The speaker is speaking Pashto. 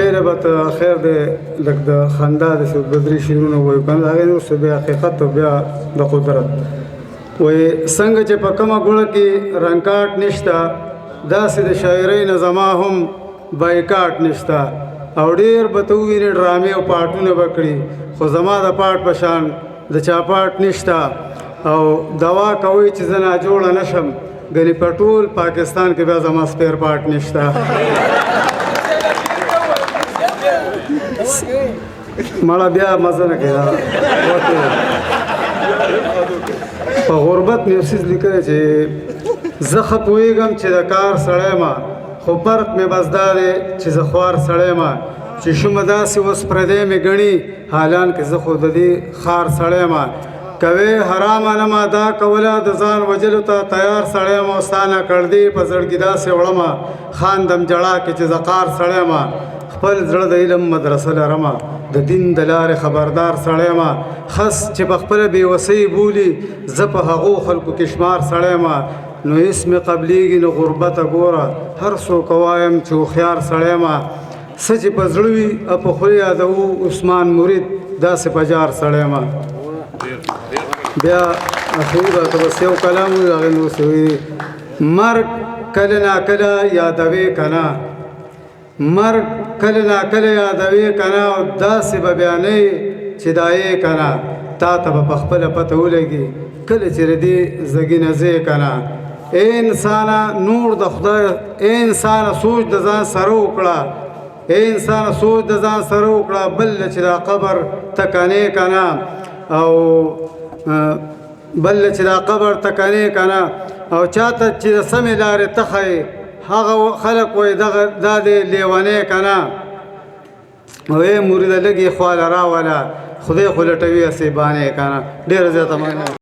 پیله به ته خیر دی لږ د خندا داسې بدري شعرونه وایو که نه د هغې نه وروسته بیا حقیقت او بیا د قدرت وایي څنګه چې په کومه ګوړه کې رنګ کاټ نشته داسې د شاعرۍ نه زما هم بایکاټ نشته او ډېر به ته ووینې ډرامې او پاټونه به کړي خو زما د پاټ په شان د چا پاټ نشته او دوا کوي چې زه ناجوړه نه شم ګنې په ټول پاکستان کې بیا زما سپیر پاټ نشته مړه بیا مزه نه کوي په غربت مې یو څیز لیکلی چې زه ښه پوهېږم چې د کار سړی ما خو فرق مې بس دا دی چې زه خوار سړی ما چې شومه داسې اوس پردی مې ګڼي حالان کې زه خو د دې خار سړی ما کوې حرامه نه ما دا کوله د ځان وجلو ته تیار سړی ما ستا نه کړدې په زړګي داسې وړمه خاندم جړا کې چې زه قار سړی ما خپل زړه د علم مدرسه لرمه د دین د لارې خبردار سړی ما خس چې په خپله بېوسۍ بولي زه په هغو خلکو کې شمار سړی ما نو هېڅ مې قبلېږي نو غربته ګوره هر څوک وایم چې هوښیار سړی ما څه چې په زړه وي او په خوله یادوو عثمان مرید داسې په جار سړی ما بیا اخیر راته بس یو کلام وي هغې نه اوس وایي مرګ کله ناکله یادوې که نه مرګ کله ناکله یادوې که نه او داسې به بیانوي چې دا یې که نه تا ته به په خپله پته ولګي کله چې د دې زږي نه ځې که نه ای انسانه نور د خدای ای انسانه سوچ د ځان سره وکړه ای انسانه سوچ د ځان سره وکړه بل چې دا قبر تکنې که نه او بل چې دا قبر تکنې که نه او چاته چې د سمې لارې تخی هغه خلک وایي دا دی لیونی که نه او ای مریده لږې خواله راوله خدای خو لټوي هسې بانې که نه ډېره زیاته مننه